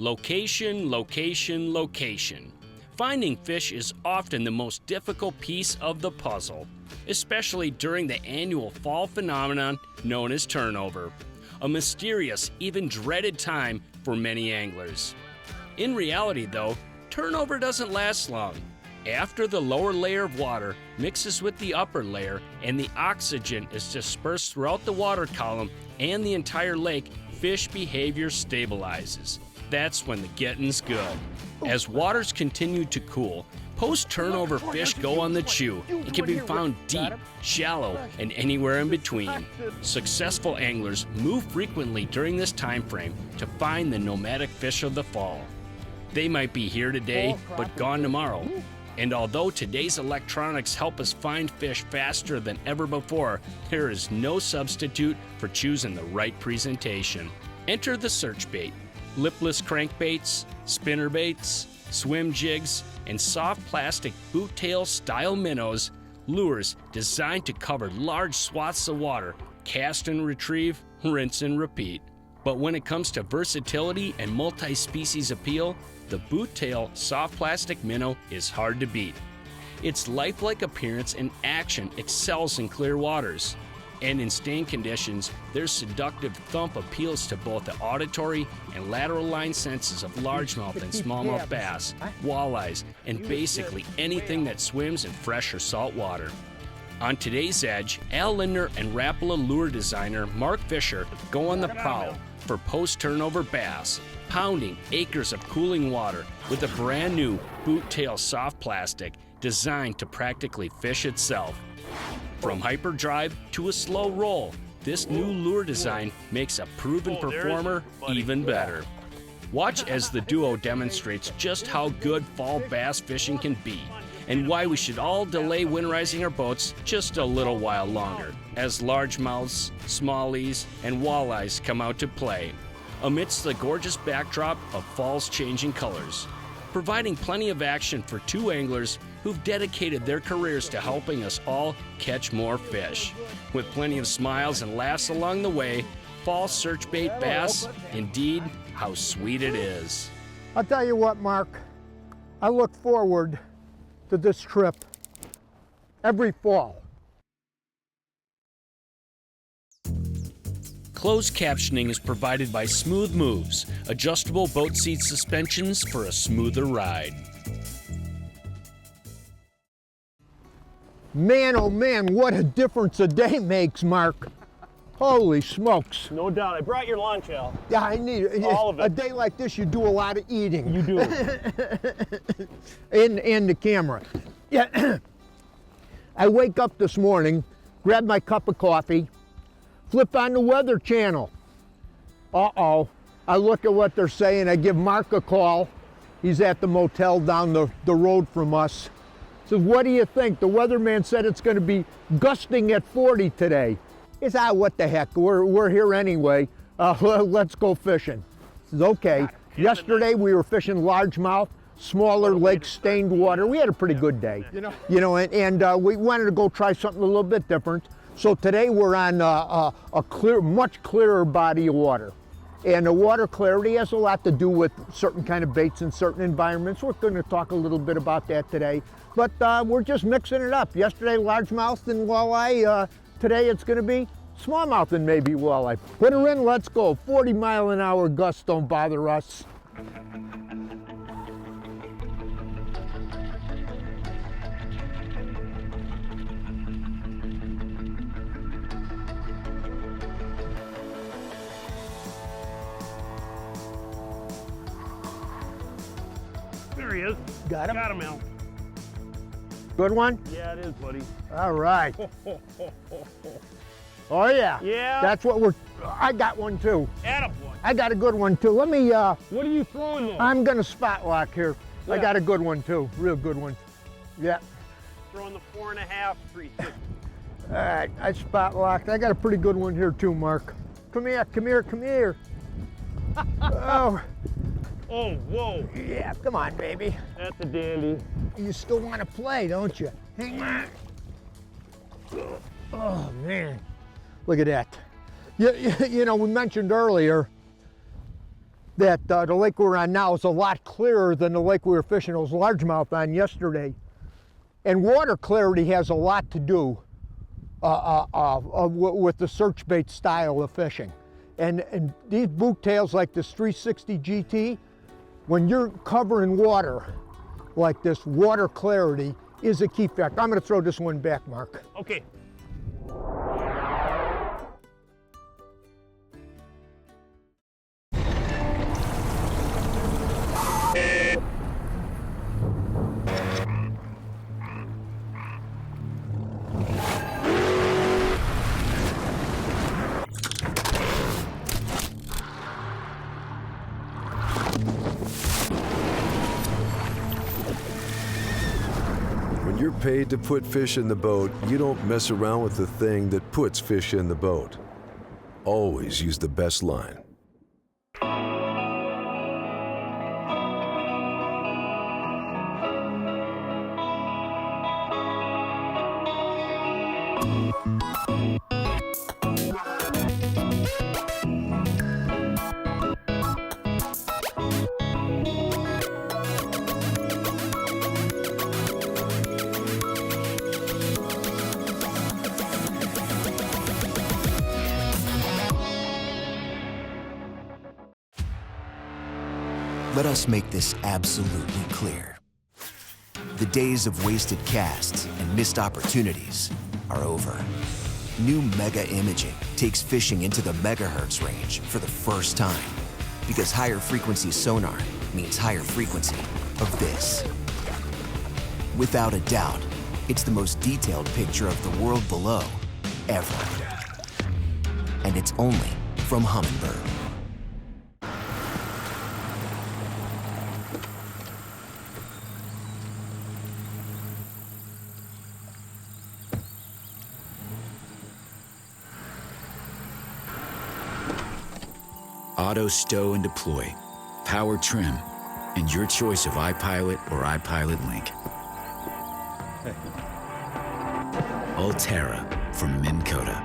Location, location, location. Finding fish is often the most difficult piece of the puzzle, especially during the annual fall phenomenon known as turnover, a mysterious, even dreaded time for many anglers. In reality, though, turnover doesn't last long. After the lower layer of water mixes with the upper layer and the oxygen is dispersed throughout the water column and the entire lake, fish behavior stabilizes. That's when the getting's good. As waters continue to cool, post-turnover fish go on the chew and can be found deep, shallow, and anywhere in between. Successful anglers move frequently during this time frame to find the nomadic fish of the fall. They might be here today, but gone tomorrow. And although today's electronics help us find fish faster than ever before, there is no substitute for choosing the right presentation. Enter the search bait. Lipless crankbaits, spinnerbaits, swim jigs, and soft plastic boot-tail style minnows, lures designed to cover large swaths of water, cast and retrieve, rinse and repeat. But when it comes to versatility and multi-species appeal, the boot-tail soft plastic minnow is hard to beat. Its lifelike appearance and action excels in clear waters. And in stained conditions, their seductive thump appeals to both the auditory and lateral line senses of largemouth and smallmouth bass, walleyes, and basically anything that swims in fresh or salt water. On today's Edge, Al Lindner and Rapala lure designer Mark Fisher go on the prowl for post-turnover bass, pounding acres of cooling water with a brand new boot-tail soft plastic designed to practically fish itself. From hyperdrive to a slow roll, this new lure design makes a proven performer even better. Watch as the duo demonstrates just how good fall bass fishing can be, and why we should all delay winterizing our boats just a little while longer, as largemouths, smallies, and walleyes come out to play, amidst the gorgeous backdrop of fall's changing colors, providing plenty of action for two anglers who've dedicated their careers to helping us all catch more fish. With plenty of smiles and laughs along the way, fall search bait bass, indeed, how sweet it is. I'll tell you what, Mark, I look forward to this trip every fall. Closed captioning is provided by Smooth Moves, adjustable boat seat suspensions for a smoother ride. Man, oh man, what a difference a day makes, Mark. Holy smokes. No doubt. I brought your lunch, Al. Yeah, I need it. All of it. A day like this, you do a lot of eating. You do. in the camera. Yeah. I wake up this morning, grab my cup of coffee, flip on the Weather Channel. Uh-oh. I look at what they're saying. I give Mark a call. He's at the motel down the road from us. Says, what do you think? The weatherman said it's going to be gusting at 40 today. He said, what the heck? We're here anyway. Let's go fishing. He says, okay. Yesterday we were fishing largemouth, smaller lake stained water. We had a pretty good day. You know, and we wanted to go try something a little bit different. So today we're on a clear, much clearer body of water. And the water clarity has a lot to do with certain kind of baits in certain environments. We're going to talk a little bit about that today. But we're just mixing it up. Yesterday, largemouth and walleye. Today it's going to be smallmouth and maybe walleye. Put her in, let's go. 40-mile-an-hour gusts don't bother us. There he is. Got him? Got him, Al. Good one? Yeah, it is, buddy. All right. Oh, yeah. Yeah. That's what I got one, too. Attaboy. I got a good one, too. Let me, What are you throwing there? I'm going to spot lock here. Yeah. I got a good one, too. Real good one. Yeah. Throwing the 4.5, 360. All right, I spot locked. I got a pretty good one here, too, Mark. Come here, come here, come here. Oh. Oh, whoa. Yeah, come on, baby. That's a dandy. You still want to play, don't you? Hang on. Oh, man. Look at that. You know, we mentioned earlier, that the lake we're on now is a lot clearer than the lake we were fishing those largemouth on yesterday. And water clarity has a lot to do with the search bait style of fishing. And these boot tails like this 360 GT, when you're covering water like this, water clarity is a key factor. I'm going to throw this one back, Mark. Okay. When you're paid to put fish in the boat, you don't mess around with the thing that puts fish in the boat. Always use the best line. Let us make this absolutely clear. The days of wasted casts and missed opportunities are over. New Mega Imaging takes fishing into the megahertz range for the first time, because higher frequency sonar means higher frequency of this. Without a doubt, it's the most detailed picture of the world below ever. And it's only from Humminbird. Auto stow and deploy, power trim, and your choice of iPilot or iPilot Link. Ulterra from Minn Kota.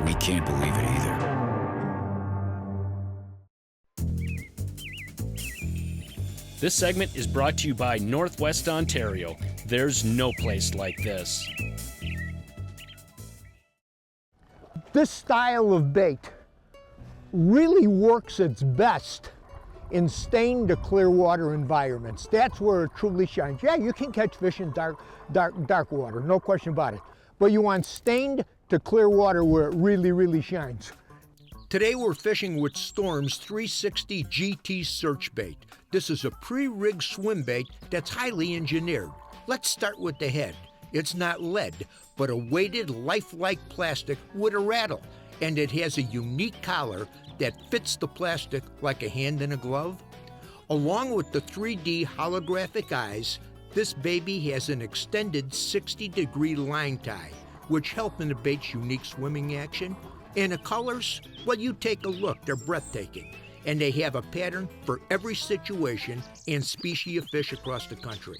We can't believe it either. This segment is brought to you by Northwest Ontario. There's no place like this. This style of bait really works its best in stained to clear water environments. That's where it truly shines. Yeah, you can catch fish in dark water, no question about it. But you want stained to clear water where it really, really shines. Today we're fishing with Storm's 360 GT search bait. This is a pre-rigged swim bait that's highly engineered. Let's start with the head. It's not lead, but a weighted, lifelike plastic with a rattle. And it has a unique collar that fits the plastic like a hand in a glove. Along with the 3D holographic eyes, this baby has an extended 60-degree line tie, which help in the bait's unique swimming action. And the colors, well, you take a look, they're breathtaking. And they have a pattern for every situation and species of fish across the country.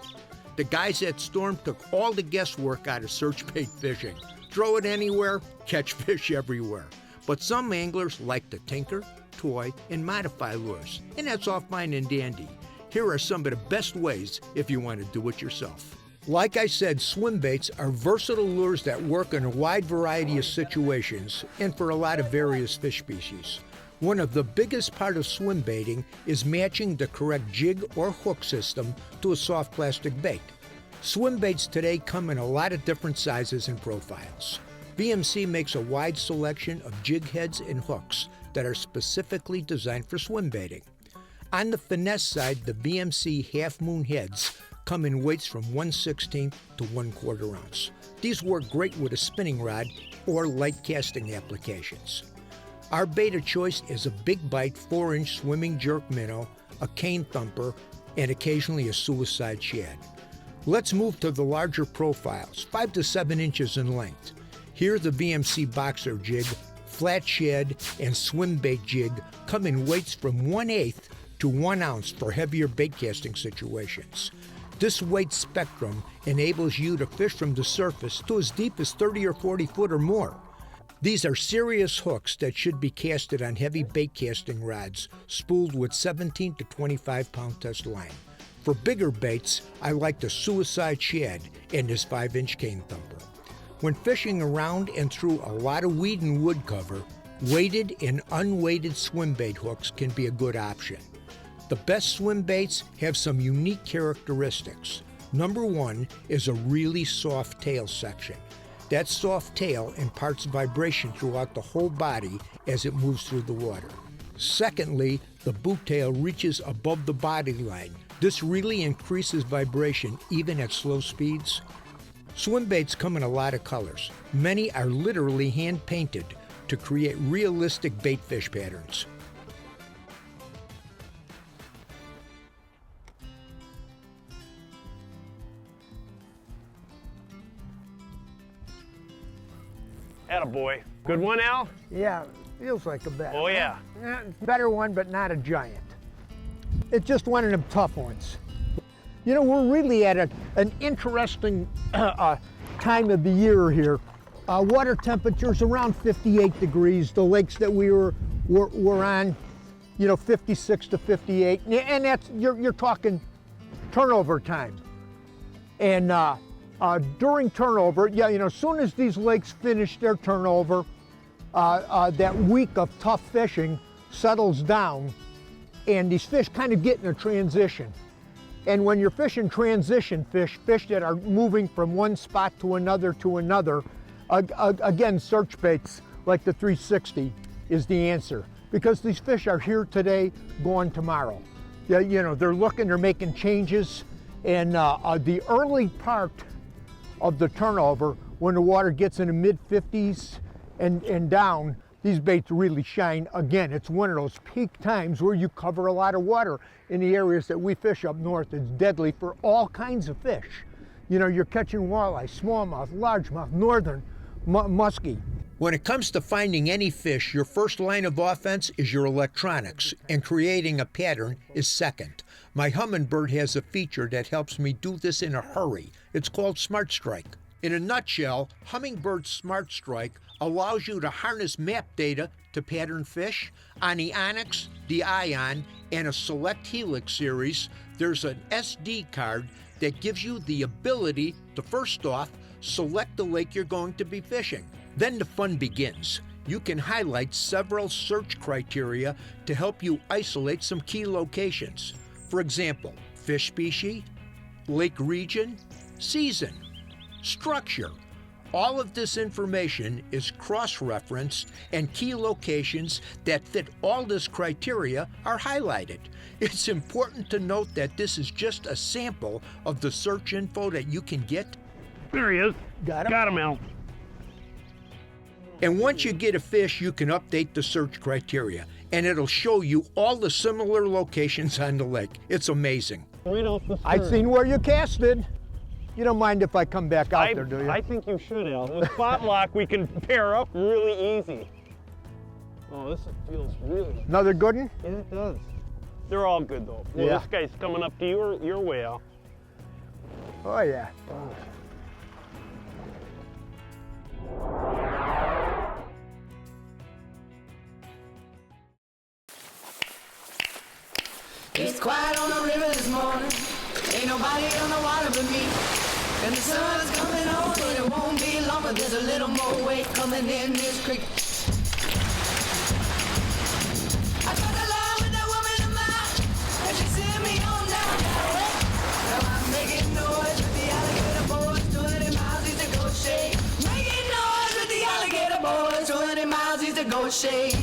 The guys at Storm took all the guesswork out of search bait fishing. Throw it anywhere, catch fish everywhere. But some anglers like to tinker, toy, and modify lures, and that's all fine and dandy. Here are some of the best ways if you want to do it yourself. Like I said, swim baits are versatile lures that work in a wide variety of situations and for a lot of various fish species. One of the biggest part of swim baiting is matching the correct jig or hook system to a soft plastic bait. Swim baits today come in a lot of different sizes and profiles. BMC makes a wide selection of jig heads and hooks that are specifically designed for swim baiting. On the finesse side, the BMC Half Moon heads come in weights from 1/16 to 1/4 ounce. These work great with a spinning rod or light casting applications. Our bait of choice is a big bite 4-inch swimming jerk minnow, a cane thumper, and occasionally a suicide shad. Let's move to the larger profiles, 5 to 7 inches in length. Here the BMC boxer jig, flat shad, and swim bait jig come in weights from 1/8 to 1 ounce for heavier bait casting situations. This weight spectrum enables you to fish from the surface to as deep as 30 or 40 foot or more. These are serious hooks that should be casted on heavy bait casting rods, spooled with 17 to 25 pound test line. For bigger baits, I like the Suicide Shad and his 5-inch cane thumper. When fishing around and through a lot of weed and wood cover, weighted and unweighted swim bait hooks can be a good option. The best swim baits have some unique characteristics. Number one is a really soft tail section. That soft tail imparts vibration throughout the whole body as it moves through the water. Secondly, the boot tail reaches above the body line. This really increases vibration even at slow speeds. Swim baits come in a lot of colors. Many are literally hand-painted to create realistic bait fish patterns. Attaboy. Good one, Al? Yeah, feels like a better. Oh, yeah. Better one, but not a giant. It's just one of them tough ones. You know, we're really at an interesting time of the year here. Water temperatures around 58 degrees. The lakes that we were on, you know, 56 to 58, and that's you're talking turnover time. And during turnover, yeah, you know, as soon as these lakes finish their turnover, that week of tough fishing settles down, and these fish kind of get in a transition. And when you're fishing transition fish that are moving from one spot to another, again, search baits like the 360 is the answer, because these fish are here today, gone tomorrow. Yeah, you know, they're looking, they're making changes, and the early part of the turnover, when the water gets in the mid-50s and down, these baits really shine. Again, it's one of those peak times where you cover a lot of water in the areas that we fish up north. It's deadly for all kinds of fish. You know, you're catching walleye, smallmouth, largemouth, northern, muskie. When it comes to finding any fish, your first line of offense is your electronics, and creating a pattern is second. My Humminbird has a feature that helps me do this in a hurry. It's called Smart Strike. In a nutshell, Humminbird Smart Strike allows you to harness map data to pattern fish. On the Onyx, the Ion, and a select Helix series, there's an SD card that gives you the ability to, first off, select the lake you're going to be fishing. Then the fun begins. You can highlight several search criteria to help you isolate some key locations. For example, fish species, lake region, season, structure. All of this information is cross-referenced, and key locations that fit all this criteria are highlighted. It's important to note that this is just a sample of the search info that you can get. There he is. Got him? Got him, Al. And once you get a fish, you can update the search criteria, and it'll show you all the similar locations on the lake. It's amazing. Right off the I've seen where you casted. You don't mind if I come back out there, do you? I think you should, Al. With spot lock, we can pair up really easy. Oh, this feels really... Another good one? Yeah, it does. They're all good, though. Well, Yeah. This guy's coming up to your way, Al. Oh, yeah. It's quiet on the river this morning. Ain't nobody on the water but me. And the sun's coming on, but it won't be long. But there's a little more weight coming in this creek. I got the line with that woman of mine, and she sent me on down that way. Now I'm making noise with the alligator boys, 20 miles east of Goshen. Making noise with the alligator boys, 20 miles east of Goshen.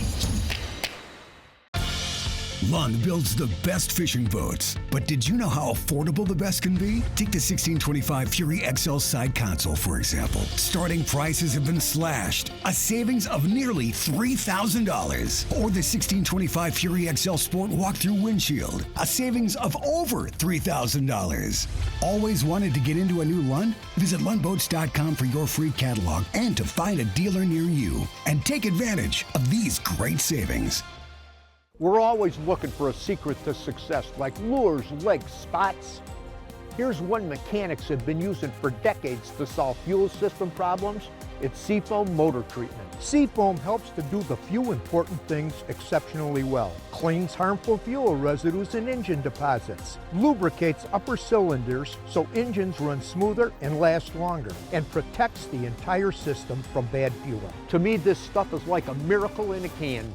Lund builds the best fishing boats, but did you know how affordable the best can be? Take the 1625 Fury XL side console, for example. Starting prices have been slashed, a savings of nearly $3,000. Or the 1625 Fury XL Sport walk-through windshield, a savings of over $3,000. Always wanted to get into a new Lund? Visit lundboats.com for your free catalog and to find a dealer near you. And take advantage of these great savings. We're always looking for a secret to success, like lures, legs, spots. Here's one mechanics have been using for decades to solve fuel system problems. It's seafoam motor treatment. Seafoam helps to do the few important things exceptionally well. Cleans harmful fuel residues in engine deposits, lubricates upper cylinders so engines run smoother and last longer, and protects the entire system from bad fuel. To me, this stuff is like a miracle in a can.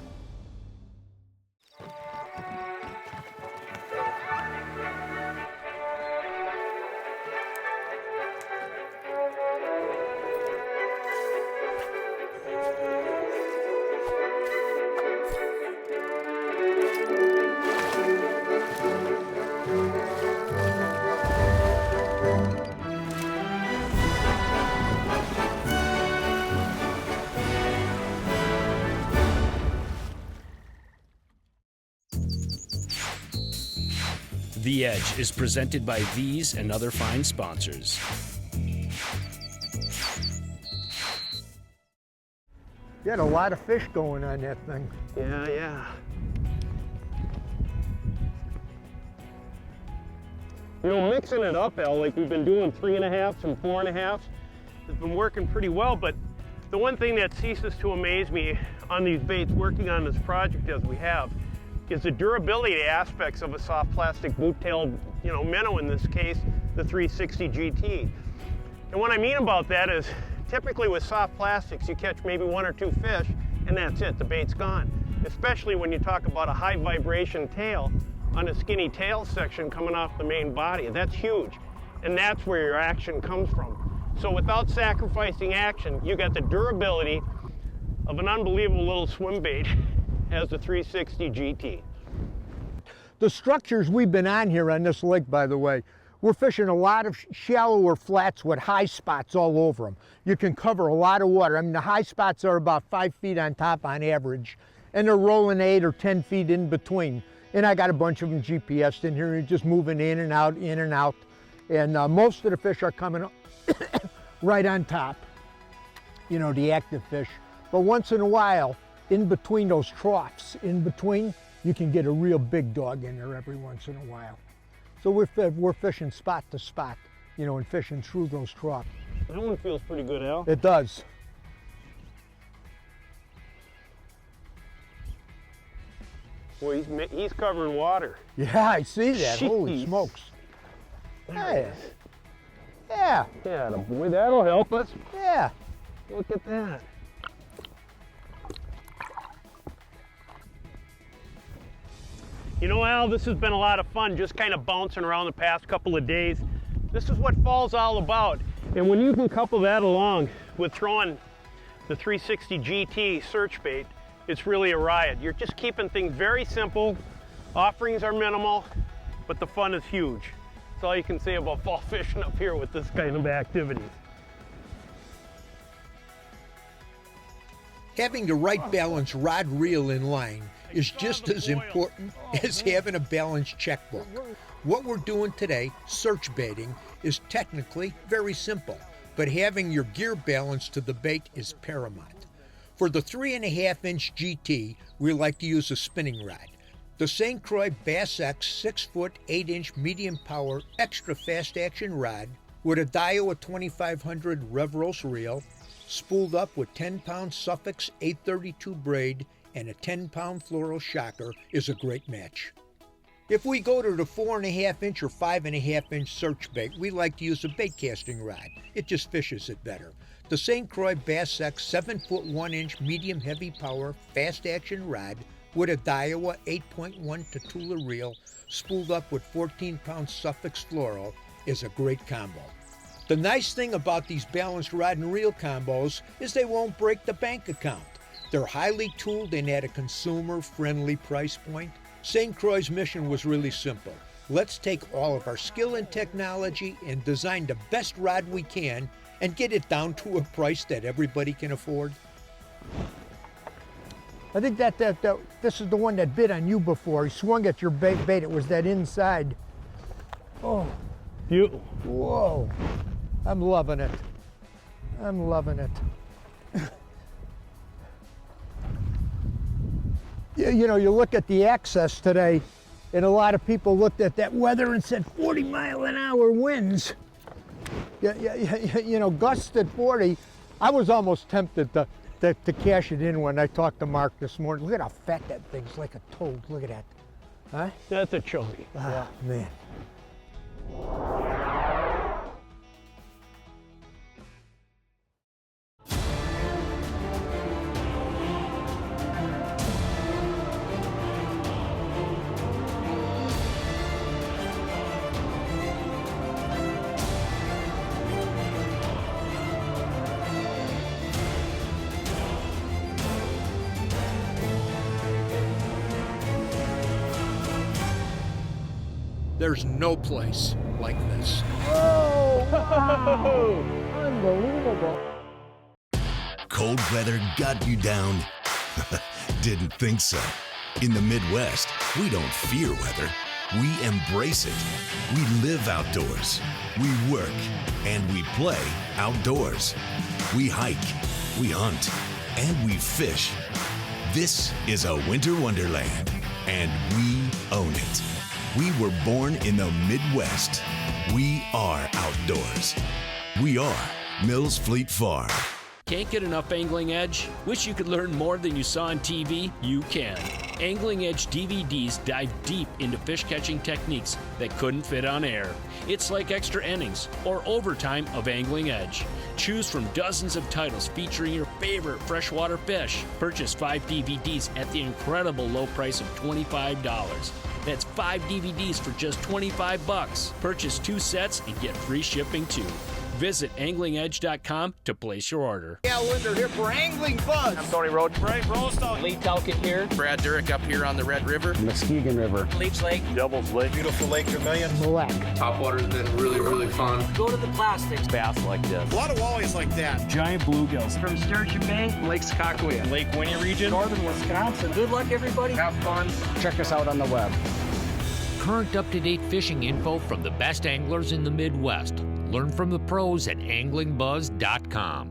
The Edge is presented by these and other fine sponsors. You had a lot of fish going on that thing. Yeah. You know, mixing it up, Al, like we've been doing 3.5s and 4.5s, has been working pretty well, but the one thing that ceases to amaze me on these baits working on this project as we have is the durability aspects of a soft plastic boot-tailed, minnow, in this case, the 360 GT. And what I mean about that is, typically with soft plastics, you catch maybe 1 or 2 fish, and that's it, the bait's gone. Especially when you talk about a high vibration tail on a skinny tail section coming off the main body. That's huge, and that's where your action comes from. So without sacrificing action, you got the durability of an unbelievable little swim bait as the 360 GT. The structures we've been on here on this lake, by the way, we're fishing a lot of shallower flats with high spots all over them. You can cover a lot of water. I mean, the high spots are about 5 feet on top on average, and they're rolling 8 or 10 feet in between. And I got a bunch of them GPSed in here, and just moving in and out, in and out. And most of the fish are coming right on top, the active fish. But once in a while, in between those troughs, you can get a real big dog in there every once in a while. So we're fishing spot to spot, and fishing through those troughs. That one feels pretty good, Al. It does. Boy, he's covering water. Yeah, I see that. Jeez. Holy smokes. Hey. Yeah. Yeah, boy, that'll help us. Yeah. Look at that. Al, this has been a lot of fun, just kind of bouncing around the past couple of days. This is what fall's all about. And when you can couple that along with throwing the 360 GT search bait, it's really a riot. You're just keeping things very simple. Offerings are minimal, but the fun is huge. That's all you can say about fall fishing up here with this kind of activity. Having the right balance rod reel in line is just as important as having a balanced checkbook. What we're doing today, search baiting, is technically very simple, but having your gear balanced to the bait is paramount. For the 3.5-inch GT, we like to use a spinning rod. The St. Croix Bass X 6-foot 8-inch medium power extra fast action rod with a Daiwa 2500 Revros reel, spooled up with 10-pound Suffix 832 braid and a 10-pound fluoro shocker is a great match. If we go to the 4.5-inch or 5.5-inch search bait, we like to use a bait casting rod. It just fishes it better. The St. Croix Bass X 7-foot 1-inch medium heavy power fast action rod with a Daiwa 8.1 Tatula reel spooled up with 14-pound Suffix fluoro is a great combo. The nice thing about these balanced rod and reel combos is they won't break the bank account. They're highly tooled and at a consumer-friendly price point. St. Croix's mission was really simple. Let's take all of our skill and technology and design the best rod we can and get it down to a price that everybody can afford. I think that this is the one that bit on you before. He swung at your bait. It was that inside. Oh. Whoa. I'm loving it. I'm loving it. You look at the access today, And a lot of people looked at that weather and said 40-mile-an-hour winds. You know, gusts at 40. I was almost tempted to cash it in when I talked to Mark this morning. Look at how fat that thing's, like a toad. Look at that. Huh? That's a chunky. Ah, man. There's no place like this. Oh, wow. Unbelievable. Cold weather got you down? Didn't think so. In the Midwest, we don't fear weather. We embrace it. We live outdoors. We work and we play outdoors. We hike, we hunt, and we fish. This is a winter wonderland, and we own it. We were born in the Midwest. We are outdoors. We are Mills Fleet Farm. Can't get enough Angling Edge? Wish you could learn more than you saw on TV? You can. Angling Edge DVDs dive deep into fish catching techniques that couldn't fit on air. It's like extra innings or overtime of Angling Edge. Choose from dozens of titles featuring your favorite freshwater fish. Purchase 5 DVDs at the incredible low price of $25. That's 5 DVDs for just $25. Purchase 2 sets and get free shipping too. Visit anglingedge.com to place your order. Yeah, Lindner here for Angling Buzz. I'm Tony Roach. Bryce Rollstone. Lee Talcott here. Brad Durick up here on the Red River. Muskegon River. Leech Lake. Devil's Lake. Beautiful Lake Vermilion. Black. Topwater's been really, really fun. Go to the plastics. Bass like this. A lot of walleyes like that. Giant bluegills. From Sturgeon Bay. Lake Sakakawea. Lake Winnie region. Northern Wisconsin. Good luck, everybody. Have fun. Check us out on the web. Current up-to-date fishing info from the best anglers in the Midwest. Learn from the pros at anglingbuzz.com.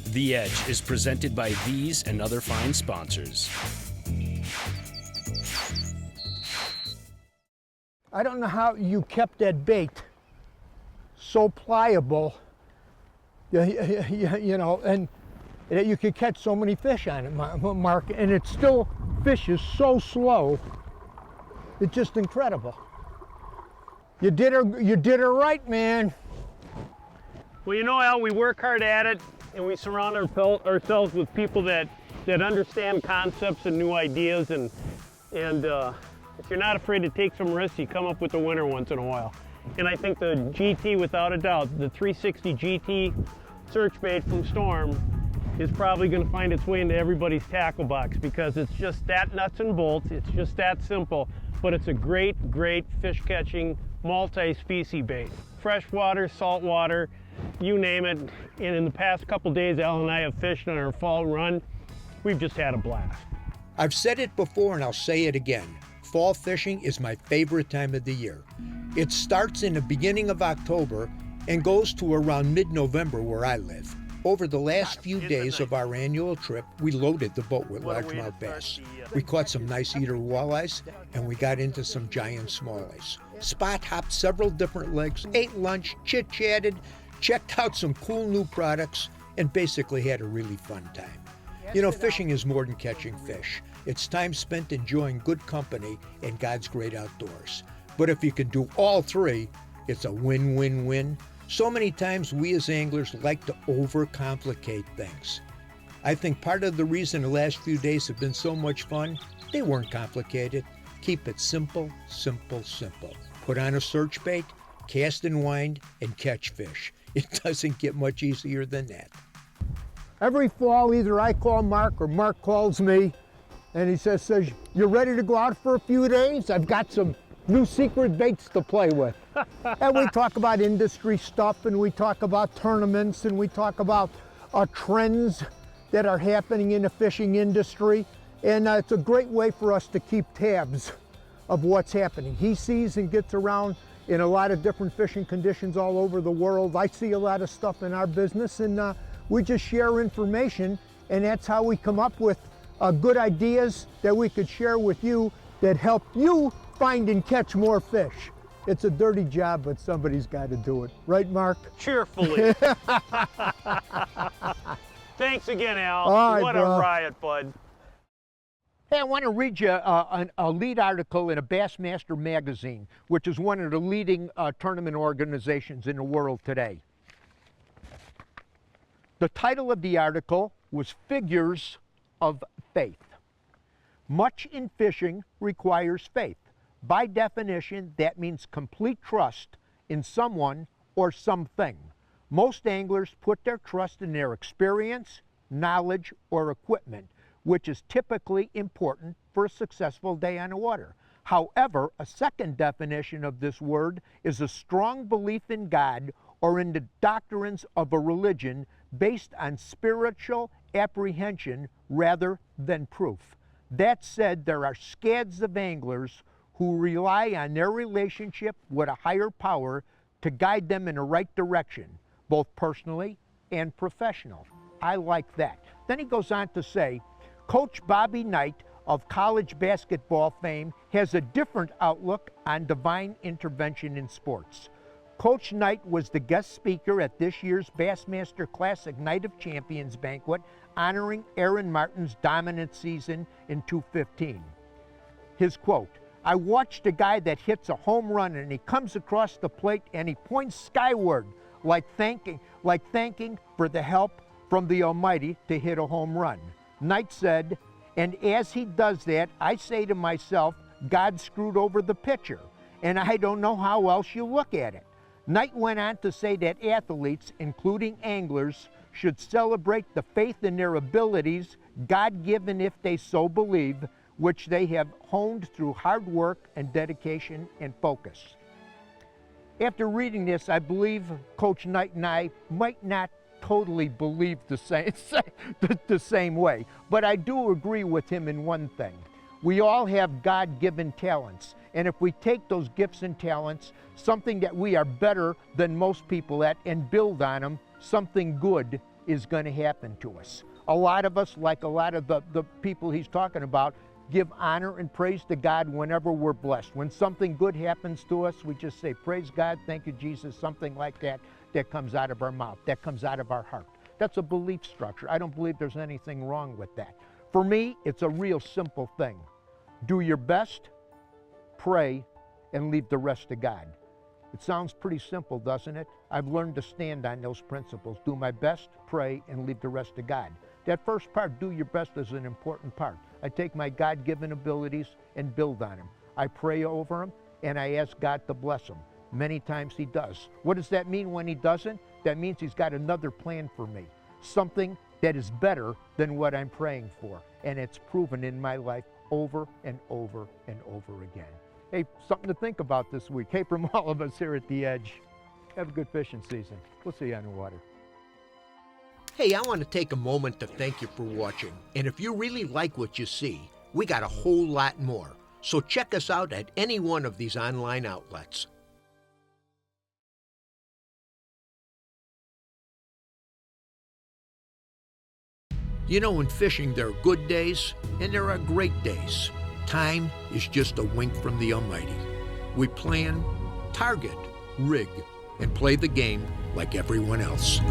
The Edge is presented by these and other fine sponsors. I don't know how you kept that bait so pliable, you know, and that you could catch so many fish on it, Mark, and it still fishes so slow. It's just incredible. You did her right, man. Well, you know, Al, we work hard at it, and we surround ourselves with people that understand concepts and new ideas, and if you're not afraid to take some risks, you come up with a winner once in a while. And I think the GT, without a doubt, the 360 GT search bait from Storm is probably going to find its way into everybody's tackle box, because it's just that nuts and bolts, it's just that simple, but it's a great, great fish catching multi-species bait. Freshwater, saltwater, you name it. And in the past couple days, Al and I have fished on our fall run. We've just had a blast. I've said it before and I'll say it again. Fall fishing is my favorite time of the year. It starts in the beginning of October and goes to around mid-November where I live. Over the last few days of our annual trip, we loaded the boat with largemouth bass. We caught some nice eater walleyes, and we got into some giant smallies. Spot hopped several different lakes, ate lunch, chit-chatted, checked out some cool new products, and basically had a really fun time. You know, fishing is more than catching fish. It's time spent enjoying good company and God's great outdoors. But if you can do all three, it's a win-win-win. So many times we as anglers like to overcomplicate things. I think part of the reason the last few days have been so much fun, they weren't complicated. Keep it simple, simple, simple. Put on a search bait, cast and wind, and catch fish. It doesn't get much easier than that. Every fall, either I call Mark or Mark calls me, and he says, you ready to go out for a few days? I've got some new secret baits to play with. And we talk about industry stuff, and we talk about tournaments, and we talk about trends that are happening in the fishing industry. And it's a great way for us to keep tabs of what's happening. He sees and gets around in a lot of different fishing conditions all over the world. I see a lot of stuff in our business, and we just share information, and that's how we come up with good ideas that we could share with you that help you find and catch more fish. It's a dirty job, but somebody's got to do it. Right, Mark? Cheerfully. Thanks again, Al. All right, what bro. a riot, bud. Hey, I want to read you a lead article in a Bassmaster magazine, which is one of the leading tournament organizations in the world today. The title of the article was Figures of Faith. Much in fishing requires faith. By definition, that means complete trust in someone or something. Most anglers put their trust in their experience, knowledge, or equipment, which is typically important for a successful day on the water. However, a second definition of this word is a strong belief in God or in the doctrines of a religion based on spiritual apprehension rather than proof. That said, there are scads of anglers who rely on their relationship with a higher power to guide them in the right direction, both personally and professional. I like that. Then he goes on to say, Coach Bobby Knight of college basketball fame has a different outlook on divine intervention in sports. Coach Knight was the guest speaker at this year's Bassmaster Classic Night of Champions banquet, honoring Aaron Martin's dominant season in 2015. His quote, I watched a guy that hits a home run and he comes across the plate and he points skyward like thanking for the help from the Almighty to hit a home run. Knight said, and as he does that, I say to myself, God screwed over the pitcher, and I don't know how else you look at it. Knight went on to say that athletes, including anglers, should celebrate the faith in their abilities, God-given if they so believe, which they have honed through hard work and dedication and focus. After reading this, I believe Coach Knight and I might not totally believe the same way, but I do agree with him in one thing. We all have God-given talents, and if we take those gifts and talents, something that we are better than most people at, and build on them, something good is going to happen to us. A lot of us, like a lot of the people he's talking about, give honor and praise to God whenever we're blessed. When something good happens to us, we just say, praise God, thank you, Jesus, something like that, that comes out of our mouth, that comes out of our heart. That's a belief structure. I don't believe there's anything wrong with that. For me, it's a real simple thing. Do your best, pray, and leave the rest to God. It sounds pretty simple, doesn't it? I've learned to stand on those principles. Do my best, pray, and leave the rest to God. That first part, do your best, is an important part. I take my God-given abilities and build on them. I pray over them, and I ask God to bless them. Many times he does. What does that mean when he doesn't? That means he's got another plan for me, something that is better than what I'm praying for. And it's proven in my life over and over and over again. Hey, something to think about this week. Hey, from all of us here at The Edge, have a good fishing season. We'll see you on the water. Hey, I want to take a moment to thank you for watching. And if you really like what you see, we got a whole lot more. So check us out at any one of these online outlets. You know, in fishing, there are good days and there are great days. Time is just a wink from the Almighty. We plan, target, rig, and play the game like everyone else.